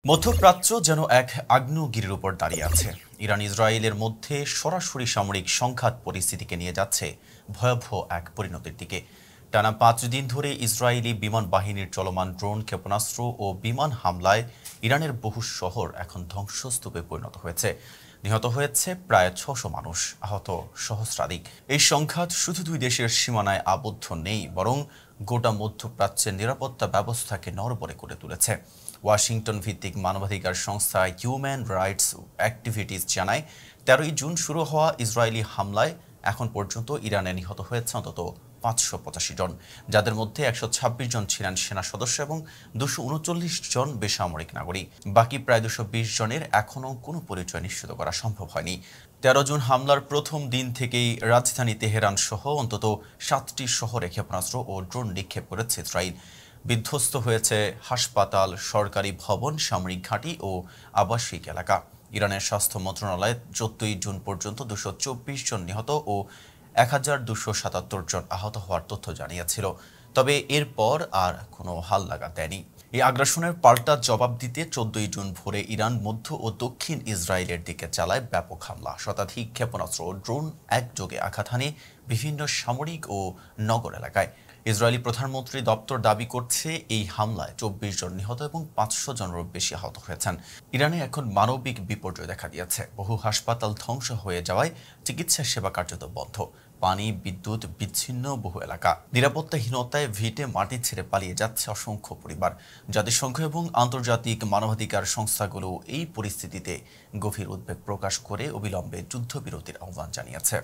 মধ্যপ্রাচ্য যেন এক আগ্নেয়গিরির উপর দাঁড়িয়ে আছে। ইরান ইসরায়েলের মধ্যে সরাসরি সামরিক সংঘাত পরিস্থিতিকে নিয়ে যাচ্ছে ভয়াবহ এক পরিণতির দিকে। টানা ৫ দিন ধরে ইসরায়েলি বিমান বাহিনীর চলমান ড্রোন, ক্ষেপণাস্ত্র ও বিমান হামলায় ইরানের বহু শহর এখন ধ্বংসস্তূপে পরিণত হয়েছে। নিহত হয়েছে প্রায় ৬০০ মানুষ, আহত সহস্রাধিক। এই সংঘাত শুধু দুই দেশের সীমানায় আবদ্ধ নেই, বরং গোটা মধ্যপ্রাচ্যের নিরাপত্তা ব্যবস্থাকে নড়বড়ে করে তুলেছে। ওয়াশিংটন ভিত্তিক মানবাধিকার সংস্থা হিউম্যান রাইটস অ্যাক্টিভিটিস জানায়, ১৩ জুন শুরু হওয়া ইসরায়েলি হামলায় এখন পর্যন্ত ইরানে নিহত হয়েছে অন্তত ৫৮৫ জন, যাদের মধ্যে ১২৬ জন ছিলেন সেনা সদস্য এবং ২৩৯ জন বেসামরিক নাগরিক। বাকি প্রায় ২২০ জনের এখনও কোনো পরিচয় নিশ্চিত করা সম্ভব হয়নি। ১৩ জুন হামলার প্রথম দিন থেকেই রাজধানী তেহরান সহ অন্তত ৭টি শহরে ক্ষেপণাস্ত্র ও ড্রোন নিক্ষেপ করেছে ইসরায়েল। বিধ্বস্ত হয়েছে হাসপাতাল, সরকারি ভবন, সামরিক ঘাঁটি ও আবাসিক এলাকা। ইরানের স্বাস্থ্য মন্ত্রণালয় ১৪ জুন পর্যন্ত ২২৪ জন নিহত ও ১,২৭৭ জন আহত হওয়ার তথ্য জানিয়েছিল। তবে এরপর আর কোনো হালনাগাদ দেয়নি। এই আগ্রাসনের পাল্টা জবাব দিতে ১৪ জুন ভোরে ইরান মধ্য ও দক্ষিণ ইসরায়েলের দিকে চালায় ব্যাপক হামলা। শতাধিক ক্ষেপণাস্ত্র ও ড্রোন একযোগে আঘাত হানে বিভিন্ন সামরিক ও নগর এলাকায়। ইসরায়েলি প্রধানমন্ত্রী দপ্তর দাবি করছে, এই হামলায় ২৪ জন নিহত এবং ৫০০ জনেরও বেশি আহত হয়েছেন। ইরানে এখন মানবিক বিপর্যয় দেখা দিয়েছে। বহু হাসপাতাল ধ্বংস হয়ে যাওয়ায় চিকিৎসা সেবা কার্যত বন্ধ। পানি, বিদ্যুৎ বিচ্ছিন্ন বহু এলাকা। নিরাপত্তাহীনতায় ভিটে মাটি ছেড়ে পালিয়ে যাচ্ছে অসংখ্য পরিবার। জাতিসংঘ এবং আন্তর্জাতিক মানবাধিকার সংস্থাগুলো এই পরিস্থিতিতে গভীর উদ্বেগ প্রকাশ করে অবিলম্বে যুদ্ধবিরতির আহ্বান জানিয়েছে।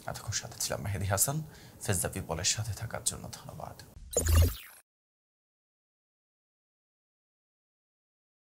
এতক্ষণ সাথে ছিলাম মেহেদী হাসান। ফেজ দ্য পিপলের সাথে থাকার জন্য ধন্যবাদ।